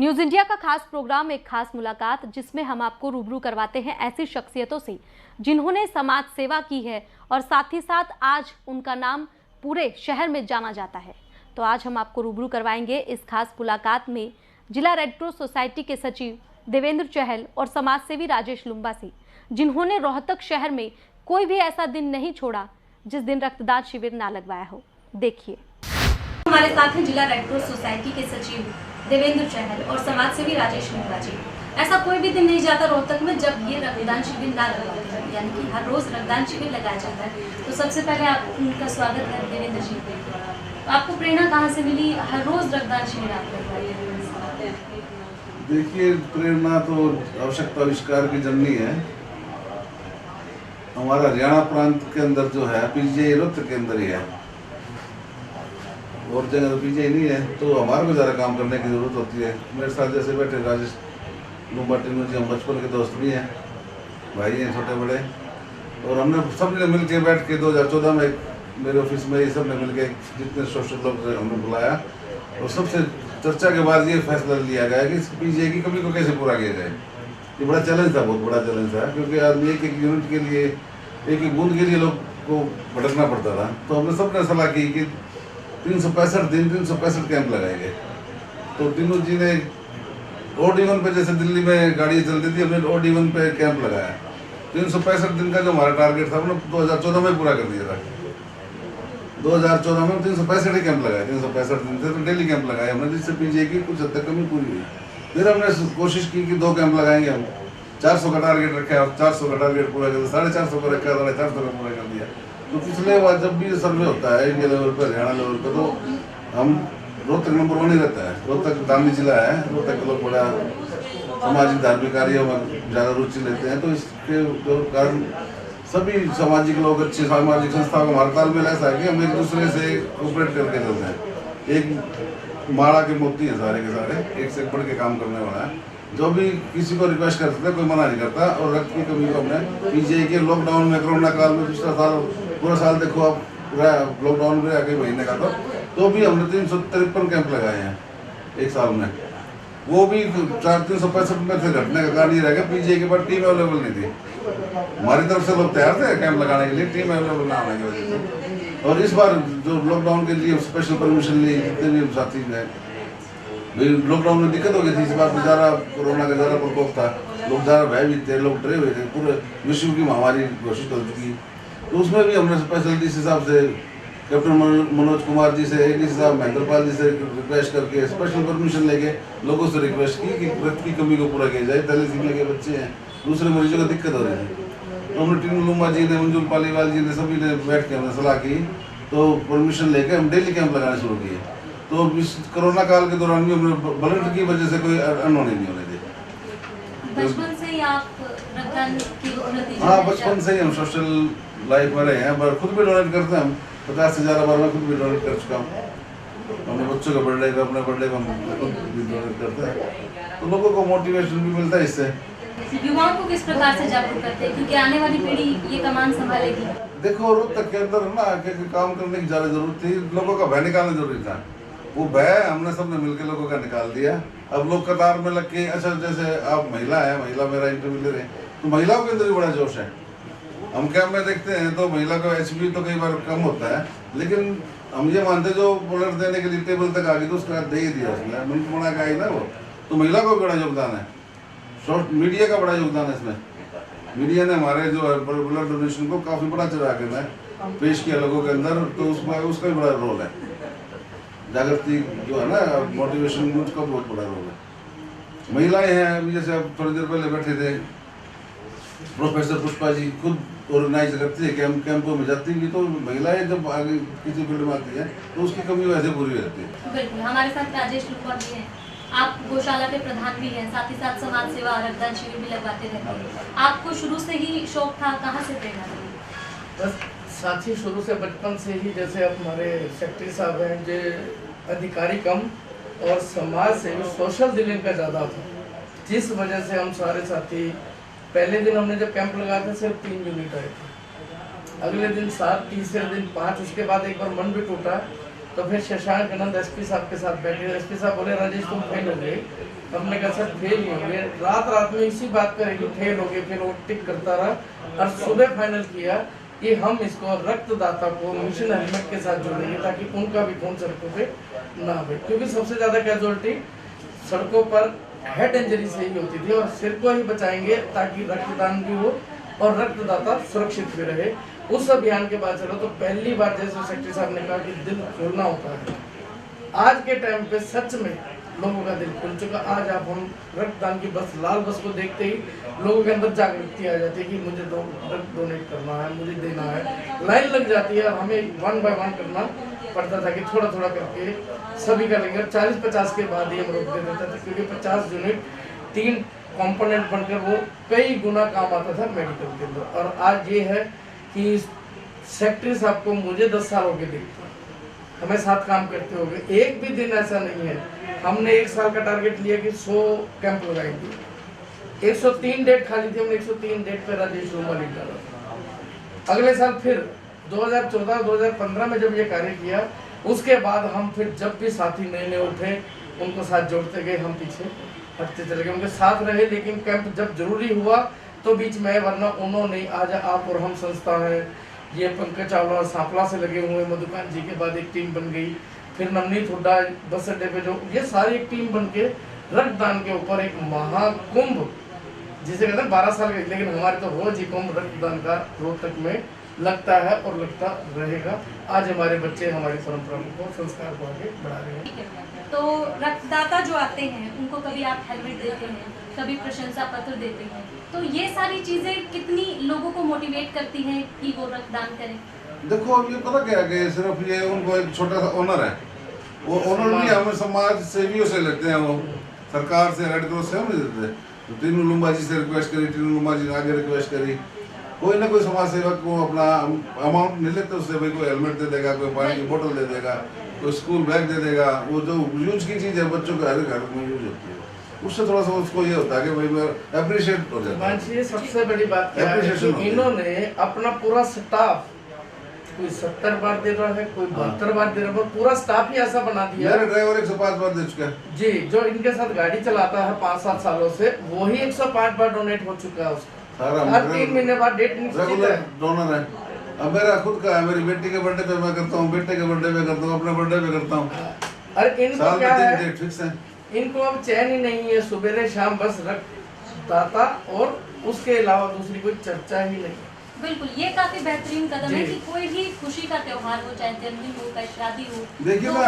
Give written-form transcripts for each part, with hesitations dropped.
News India का खास programme एक खास मुलाकात, जिसमें हम आपको रूबरू करवाते हैं ऐसी शख्सियतों से जिन्होंने समाज सेवा की है और साथ ही साथ आज उनका नाम पूरे शहर में जाना जाता है। तो आज हम आपको रूबरू करवाएंगे इस खास मुलाकात में जिला रेड क्रॉस सोसाइटी के सचिव देवेंद्र चहल और समाजसेवी राजेश लुम्बा से, जिन्होंने रोहतक शहर में कोई भी ऐसा दिन नहीं छोड़ा जिस दिन रक्तदान शिविर ना लगवाया हो। देखिए, हमारे साथ हैं जिला रेड क्रॉस सोसाइटी के सचिव देवेंद्र चहल और समाजसेवी राजेश लुम्बा जी। ऐसा कोई भी दिन नहीं जाता रोहतक में जब ये रक्तदान शिविर ना लगवाते हैं, यानी कि हर रोज रक्तदान शिविर लगाया जाता है। तो सबसे पहले आप उनका स्वागत है देवेंद्र जी। तो आपको प्रेरणा कहाँ से मिली हर रोज रक्तदान शिविर आप लगवाते? देखिए, प्रेरणा तो आवश्यकता आविष्कार की जननी है। हमारा हरियाणा प्रांत के अंदर जो है पीजीआई रोहतक के अंदर ही है, और जगह तो पीजीआई नहीं है, तो हमारे को ज़्यादा काम करने की ज़रूरत होती है। मेरे साथ जैसे बैठे राजेश लुम्बा टीनू जी, हम बचपन के दोस्त भी हैं, भाई हैं छोटे बड़े, और हमने सब ने मिल के बैठ के 2014 में मेरे ऑफिस में ये सब ने मिल के जितने सोशल लोग हमने बुलाया, और सबसे चर्चा के बाद ये फैसला लिया गया कि इस पीजीआई की कमी को कैसे पूरा किया जाए। ये बड़ा चैलेंज था, बहुत बड़ा चैलेंज था, क्योंकि आदमी एक एक यूनिट के लिए, एक एक बूंद के लिए लोग को भटकना पड़ता था। तो हमने सबने सलाह की कि 365 दिन 365 कैंप लगाएंगे। तो तीनों जी ने OD1 पे, जैसे दिल्ली में गाड़ी चलती थी, हमने OD1 पे कैंप लगाया। 365 दिन का जो हमारा टारगेट था, हमने 2014 में पूरा कर दिया था। 2014 में 365 कैंप लगाए, 365 दिन थे, तो डेली कैंप लगाए हमने, जिससे पीजीआई की कुछ हद तक कमी पूरी हुई। फिर हमने कोशिश की कि 2 कैंप लगाएंगे हम। 400 का टारगेट रखा और 400 का टारगेट पूरा कर दिया, 450 का रखा, 450 का पूरा कर दिया। तो पिछले बार जब भी सर्वे होता है इंडिया लेवल पर, हरियाणा लेवल पर, तो हम रोहतक नंबर 1 ही रहता है। रोहतक दानी जिला है, रोहतक के लोग बड़ा सामाजिक धार्मिक कार्यों में ज़्यादा रुचि लेते हैं। तो इसके कारण सभी सामाजिक लोग, अच्छी सामाजिक संस्थाओं का हमारा तालमेल ऐसा है कि हम एक दूसरे से कोऑपरेट करके चलते हैं। एक माड़ा के मोती हैं सारे के सारे, एक से बढ़ के काम करने वाला है। जो भी किसी को रिक्वेस्ट कर सकते हैं, कोई मना नहीं करता। और रक्त की कमी को हमने पीजीआई के लॉकडाउन में, कोरोना काल में, पिछला साल पूरा साल देखो आप, पूरा लॉकडाउन में आगे महीने का तो भी हमने 353 कैंप लगाए हैं एक साल में। वो भी 365 में से घटने का कारण ये रह गया, पीजीआई के पास टीम अवेलेबल नहीं थी। हमारी तरफ से लोग तैयार थे कैंप लगाने के लिए, टीम अवेलेबल ना होने की वजह से। और इस बार जो लॉकडाउन के लिए स्पेशल परमिशन ली, जितने भी साथी ने, लॉकडाउन में दिक्कत हो गई थी। इस बार ज़्यादा कोरोना का ज़्यादा प्रकोप था, लोग ज़्यादा भयभीत थे, लोग डरे हुए थे, पूरे विश्व की महामारी घोषित हो चुकी। तो उसमें भी हमने स्पेशल इस हिसाब से कैप्टन मनोज कुमार जी से, ADC साहब महेंद्रपाल जी से रिक्वेस्ट करके, स्पेशल परमिशन लेके लोगों से रिक्वेस्ट की कि रक्त की कमी को पूरा किया जाए। थैलेसीमिया के बच्चे हैं, दूसरे मरीजों को दिक्कत हो रही थी। तो हमने टीनू लुम्बा जी ने, मंजुल पालीवाल जी ने, सभी ने बैठ के हमने सलाह की, तो परमिशन लेके हम डेली कैंप लगाने शुरू किए। तो इस कोरोना काल के दौरान भी हमने ब्लड की वजह से कोई अनहोनी नहीं होने दी। बचपन से ही आप रक्तदान की प्रति? हाँ, बचपन से ही हम सोशल लाइफ में रहे हैं, पर खुद भी डोनेट करते हैं हम। 50 से ज़्यादा बार मैं खुद भी डोनेट कर चुका हूँ। अपने बच्चों का बर्थडे का, अपने बर्थडे का हम खुद भी डोनेट करते हैं। तो लोगों को मोटिवेशन भी मिलता है इससे। युवाओं को किस प्रकार से जागरूक करते हैं, क्योंकि आने वाली पीढ़ी ये कमान संभालेगी? देखो, रोहतक के अंदर ना काम करने की ज़्यादा जरूरत थी, लोगों का भय निकालना जरूरी था। वो भय हमने सबने मिलकर लोगों का निकाल दिया। अब लोग कतार में लग के, अच्छा जैसे आप महिला है, महिला मेरा इंटरव्यू ले रहे हैं, तो महिलाओं के अंदर भी बड़ा जोश है। हम कैंप में देखते हैं तो महिला का HB तो कई बार कम होता है, लेकिन हम ये मानते जो ब्लड देने के लिए टेबल तक आ गई तो उसका दे ही दिया उसने, मिनट बना के आई ना वो। तो महिला का बड़ा योगदान है, सोशल मीडिया का बड़ा योगदान है इसमें। मीडिया ने हमारे जो ब्लड डोनेशन को काफ़ी बड़ा चढ़ा के पेश किया लोगों के अंदर, तो उसमें उसका भी बड़ा रोल है। जागृति जो है ना, मोटिवेशन, उसका बहुत बड़ा रोल है। महिलाएं हैं, अभी जैसे आप थोड़ी देर पहले बैठे थे, प्रोफेसर पुष्पा जी खुद ऑर्गेनाइज करती है कैंपों में जाती है। तो महिलाएं जब आगे किसी फील्ड में आती है तो उसकी कमी वैसे पूरी हो जाती है। बिल्कुल, हमारे साथ राजेश लुम्बा भी हैं, आप गौशाला के प्रधान भी हैं, साथ ही साथ समाज सेवा रक्तदान शिविर भी लगवाते रहते हैं। आपको शुरू से ही शौक था, कहाँ से प्रेरणा मिली? बस साथी शुरू से, बचपन से ही, जैसे अब हमारे सेक्रेटरी साहब हैं, जो अधिकारी कम और समाज से सोशल दिल इनका ज़्यादा था, जिस वजह से हम सारे साथी, पहले दिन हमने जब कैंप लगाया था सिर्फ 3 यूनिट आए थे, अगले दिन 7, तीसरे दिन 5, उसके बाद एक बार मन भी टूटा तो फिर शशांक आनंद एसपी साहब के साथ बैठे। एसपी साहब बोले राजेश तुम फेल हो गए। हमने कहा सर फेल नहीं हो गए, रात रात में इसी बात करेगी फेल हो गए। फिर वो टिक करता रहा और सुबह फाइनल किया कि हम इसको रक्तदाता को मिशन हेलमेट के साथ जोड़ेंगे ताकि उनका भी खून सड़कों पे ना हो, क्योंकि सबसे ज़्यादा कैजुअलिटी सड़कों पर हेड इंजरी से ही होती थी और सिर को ही बचाएंगे ताकि रक्तदान भी हो और रक्तदाता सुरक्षित भी रहे। उस अभियान के बाद चलो तो पहली बार जैसे सेक्रेटरी साहब ने कहा कि दिल खोलना होता है, आज के टाइम पे सच में लोगों का दिल खुल चुका। आज आप हम रक्तदान की बस लाल बस को देखते ही लोगों के अंदर जागृति आ जाती है कि मुझे रक्त डोनेट करना है, मुझे देना है। लाइन लग जाती है और हमें 1 बाय 1 करना पड़ता था कि थोड़ा थोड़ा करके सभी का लेंगे। 40-50 के बाद ही हम रोक दे देते थे, क्योंकि 50 यूनिट 3 कंपोनेंट बनकर वो कई गुना काम आता था मेडिकल के अंदर। और आज ये है कि सेक्रेटरी साहब को मुझे 10 साल हो गए देखते, हमें साथ काम करते हो गए। एक भी दिन ऐसा नहीं है, हमने 1 साल का टारगेट लिया कि 100 कैंप लगाएंगे। 103 डेट खाली थी, हमने 103 डेट पे राजेश रूमा लिख डाला था। अगले साल फिर 2014-2015 में जब ये कार्य किया, उसके बाद हम फिर जब भी साथी नए नए उठे उनको साथ जोड़ते गए, हम पीछे हटते चले गए, उनके साथ रहे। लेकिन कैंप जब जरूरी हुआ तो बीच में, वरना उन्होंने आज आप और हम संस्था है, ये पंकज चावला और सांपला से लगे हुए, मधुकांत जी के बाद एक टीम बन गई, फिर नवनीत हुड्डा बस अड्डे पे, जो ये सारी एक टीम बन के रक्तदान के ऊपर एक महाकुंभ, जिसे कहते हैं 12 साल का, लेकिन हमारे तो रोज ही कुंभ रक्तदान का रोहतक में लगता है और लगता रहेगा। आज हमारे बच्चे हमारी परंपरा को, संस्कार को आगे बढ़ा रहे हैं। तो रक्तदाता जो आते हैं उनको कभी आप हेलमेट देते हैं, कभी प्रशंसा पत्र देते हैं, तो ये सारी चीजें कितनी लोगों को मोटिवेट करती हैं कि वो रक्तदान करें? देखो ये पता क्या है कि सिर्फ ये उनको एक छोटा सा ऑनर है, वो ऑनर भी हमें समाज सेवियों से लेते हैं, वो सरकार से, रेड क्रॉस से हम नहीं देते। तो तीनू लुम्बा जी से रिक्वेस्ट करी, तीनू लुम्बा जी ने आगे रिक्वेस्ट करी, कोई ना कोई समाज सेवक को अपना अमाउंट नहीं लेते उससे, भाई कोई हेलमेट दे देगा, कोई पानी की बोतल दे देगा, कोई स्कूल बैग दे देगा। वो जो यूज की चीज़ है बच्चों के हर घर में यूज होती है, उससे थोड़ा सा उसको ये होता है कि भाई अप्रिशिएट हो जाता है। सबसे बड़ी बात क्या है कि इन्होंने अपना पूरा स्टाफ, कोई 70 बार दे रहा है, कोई 72 बार दे रहा है, पूरा स्टाफ ही ऐसा बना दिया। मेरा ड्राइवर 105 बार दे चुका है जी, जो इनके साथ गाड़ी चलाता है 5-7 सालों से, वही 105 बार डोनेट हो चुका है उसका। हर 3 महीने बाद डेट निश्चित है, डोनर है। अब मेरा खुद का है, मेरी बेटी के बर्थडे पे मैं करता हूँ, बेटे के बर्थडे पे करता हूँ, अपने बर्थडे पे करता हूँ। और इनको क्या है, डेट फिक्स है, इनको अब चैन ही नहीं है, सुबह शाम बस रक्तदाता और उसके अलावा दूसरी कोई चर्चा ही नहीं। बिल्कुल, ये काफी बेहतरीन कदम है कि कोई भी खुशी का त्योहार हो, चाहे जन्मदिन हो, चाहे शादी हो। देखिए ना,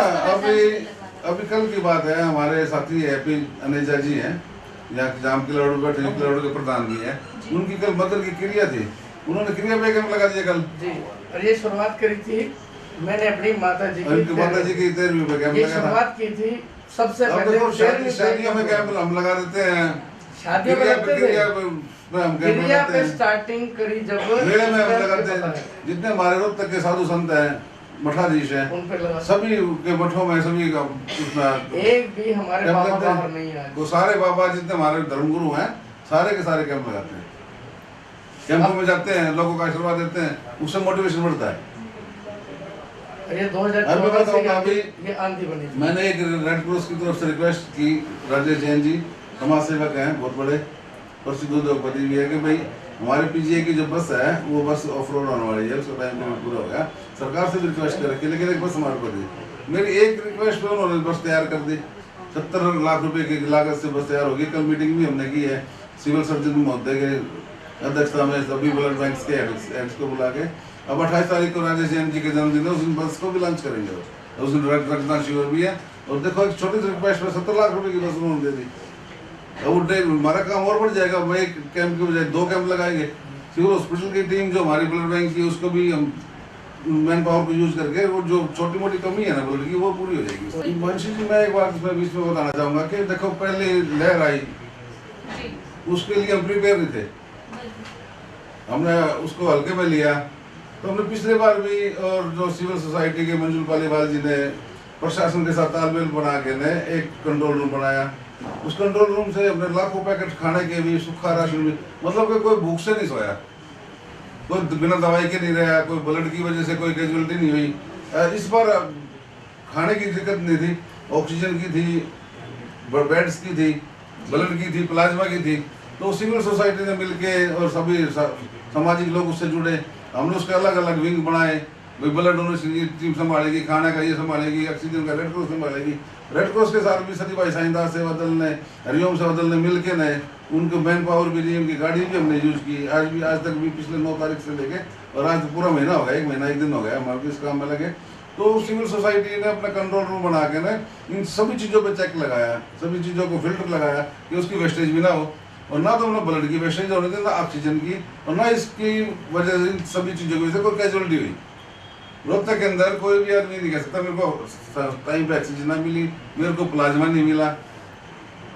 अभी कल की बात है, हमारे साथी हैप्पी अनेजा जी हैं, यहाँ जाम के लड़ू बैठे, लड़ू के प्रधान भी हैं, उनकी कल मदर की क्रिया थी, उन्होंने क्रिया पे कैंप लगा दिया कल जी। और ये शुरुआत करी थी मैंने अपनी माता जी की 13वीं पे कैंप लगा, शुरुआत की थी सबसे पहले। शादियों में कैंप हम लगा देते हैं, शादियों में लगते थे, क्रिया पे हैं, स्टार्टिंग करी जब मेले में हम लगाते हैं। जितने हमारे रोहतक के साधु संत हैं, मठाधीश हैं, उन पे लगा, सभी के मठों में सभी का एक भी हमारे बाबा बाहर नहीं आए। वो सारे बाबा जितने हमारे धर्मगुरु हैं, सारे के सारे कैंप लगाते हैं, कैंपों में जाते हैं, लोगों का आशीर्वाद देते हैं, उससे मोटिवेशन बढ़ता है। ये 2014 से ये आंधी बनी। मैंने एक रेड क्रॉस की तरफ से रिक्वेस्ट की, राजेश जैन जी समाज सेवक हैं, बहुत बड़े प्रसिद्ध उद्योगपति भी है, कि भाई हमारे पीजीए की जो बस है वो बस ऑफ रोड होने वाली है, उसका टाइम लिमिट पूरा हो गया, सरकार से भी रिक्वेस्ट कर रखी, लेकिन एक बस हमारे को दी। मेरी एक रिक्वेस्ट पे उन्होंने बस तैयार कर दी, 70 लाख रुपए की लागत से बस तैयार होगी। कल मीटिंग भी हमने की है सिविल सर्जन महोदय के अध्यक्षता में, सभी ब्लड बैंक के हेड्स को बुला के। अब 28 तारीख को राजेश जैन जी के जन्मदिन है, उस दिन बस को भी लॉन्च करेंगे, उस दिन रक्तदान शिविर भी है। और देखो एक छोटी सी रिक्वेस्ट में 70 लाख रुपए की बस उन्होंने दे दी। अब हमारा काम और बढ़ जाएगा, मैं एक कैंप की बजाय 2 कैंप लगाएंगे। सिविल हॉस्पिटल की टीम जो हमारी ब्लड बैंक की, उसको भी हम मैन पावर को यूज करके वो जो छोटी मोटी कमी है ना ब्लड की, वो पूरी हो जाएगी। वंशी जी, मैं एक बात इसमें बीच में बताना चाहूँगा कि देखो पहले लहर आई, उसके लिए हम प्रिपेयर नहीं थे, हमने उसको हल्के में लिया। तो हमने पिछले बार भी, और जो सिविल सोसाइटी के मंजुल पालीवाल जी ने प्रशासन के साथ तालमेल बना के ने एक कंट्रोल रूम बनाया, उस कंट्रोल रूम से हमने लाखों पैकेट खाने के भी, सूखा राशन भी, मतलब कि कोई भूख से नहीं सोया, कोई बिना दवाई के नहीं रहा, कोई ब्लड की वजह से कोई कैजुअलिटी नहीं हुई। इस बार खाने की दिक्कत नहीं थी, ऑक्सीजन की थी, बेड्स की थी, ब्लड की थी, प्लाज्मा की थी। तो सिविल सोसाइटी ने मिलके और सभी सामाजिक लोग उससे जुड़े, हमने उसके अलग अलग विंग बनाए। ब्लड डोनेशन की टीम संभालेगी, खाना का ये संभालेगी, ऑक्सीजन का रेड क्रॉस संभालेगी। रेड क्रॉस के साथ भी सती भाई साइंदास सेवा दल ने, हरिओम सेवा दल ने मिलके ने उनको मैन पावर भी दी, उनकी गाड़ी भी हमने यूज की। आज तक भी पिछले 9 तारीख से लेके और आज तो पूरा महीना हो गया, 1 महीना 1 दिन हो गया हमारे इस काम में लगे। तो सिविल सोसाइटी ने अपना कंट्रोल रूम बना के ना इन सभी चीज़ों पे चेक लगाया, सभी चीज़ों को फिल्टर लगाया कि उसकी वेस्टेज भी ना हो, और ना तो हमने ब्लड की वेस्टेज होने दी, ना ऑक्सीजन की, और ना इसकी वजह से इन सभी चीज़ों की वजह से कोई कैजुअलिटी हुई। रोहतक के अंदर कोई भी आदमी नहीं कह सकता मेरे को टाइम पे ऑक्सीजन ना मिली, मेरे को प्लाज्मा नहीं मिला।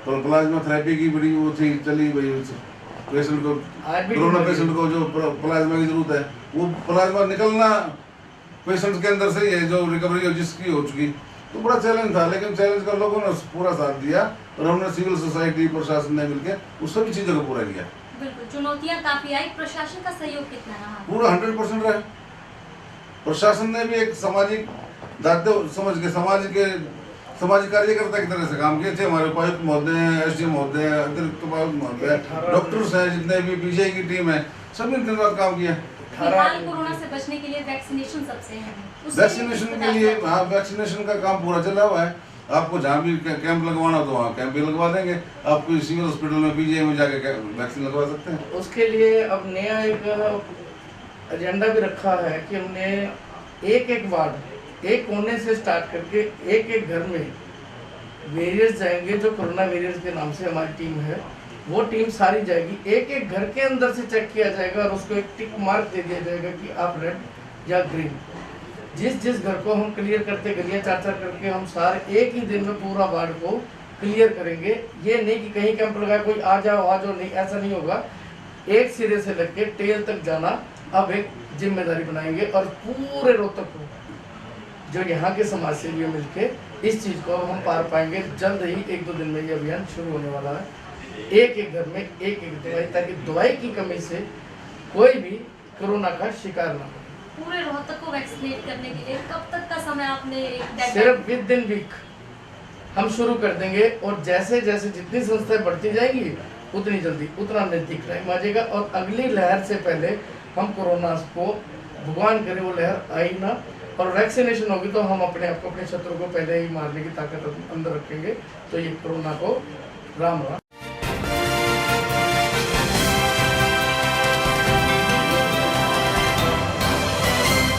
तो प्लाज्मा थेरेपी की बड़ी वो थी चली भाई, पेशेंट को, कोरोना पेशेंट को जो प्लाज्मा की जरूरत है वो प्लाज्मा निकलना पेशेंट के अंदर से ही है, जो रिकवरी हो जिसकी हो चुकी। तो बड़ा चैलेंज था, लेकिन चैलेंज का लोगों ने पूरा साथ दिया और हमने सिविल सोसाइटी प्रशासन ने मिलकर उस सभी चीज़ों को पूरा किया। बिल्कुल, चुनौतियां काफी आई, प्रशासन का सहयोग कितना रहा? पूरा 100% रहा। प्रशासन ने भी एक सामाजिक दायित्व समझ के सामाजिक कार्यकर्ता की तरह से काम किए थे। हमारे उपायुक्त महोदय हैं, एसडीएम महोदय हैं, अतिरिक्त उपायुक्त महोदय, डॉक्टर्स हैं, जितने भी पीजीआई की टीम है, सभी ने दिन रात काम किया। फिलहाल कोरोना से बचने के लिए वैक्सीनेशन सबसे है, वैक्सीनेशन के लिए हाँ, वैक्सीनेशन का काम पूरा चला हुआ है। आपको जहाँ भी कैंप लगवाना हो तो वहाँ कैंप भी लगवा देंगे, आप सिविल हॉस्पिटल में पीजीआई में जाके वैक्सीन लगवा सकते हैं। उसके लिए अब नया एक एजेंडा भी रखा है कि हमने एक वार्ड, एक कोने से स्टार्ट करके एक घर में वेरियर्स जाएंगे, जो कोरोना वेरियर्स के नाम से हमारी टीम है, वो टीम सारी जाएगी, एक घर के अंदर से चेक किया जाएगा और उसको एक टिक मार्क दे दिया जाएगा कि आप रेड या ग्रीन। जिस घर को हम क्लियर करते गलियां 4-4 करके हम सारे एक ही दिन में पूरा वार्ड को क्लियर करेंगे। ये नहीं कि कहीं कैंप लगाया कोई आ जाओ नहीं, ऐसा नहीं होगा। एक सिरे से लेके टेल तक जाना अब एक जिम्मेदारी बनाएंगे और पूरे रोहतक को जो यहाँ के समाज सेवी मिलके इस चीज़ को हम पार पाएंगे। जल्द ही 1-2 दिन में ये अभियान शुरू होने वाला है। एक घर में एक दवाई, ताकि दवाई की कमी से कोई भी कोरोना का शिकार ना हो। पूरे रोहतक को वैक्सीनेट करने के लिए कब तक का समय आपने? सिर्फ विदिन वीक हम शुरू कर देंगे, और जैसे जैसे जितनी संस्थाएं बढ़ती जाएंगी उतनी जल्दी उतना नजदीक टाइम आ जाएगा। और अगली लहर से पहले हम कोरोना को, भगवान करे वो लहर आई ना, और वैक्सीनेशन होगी तो हम अपने आप को, अपने शत्रु को पहले ही मारने की ताकत अंदर रखेंगे। तो ये कोरोना को राम राम।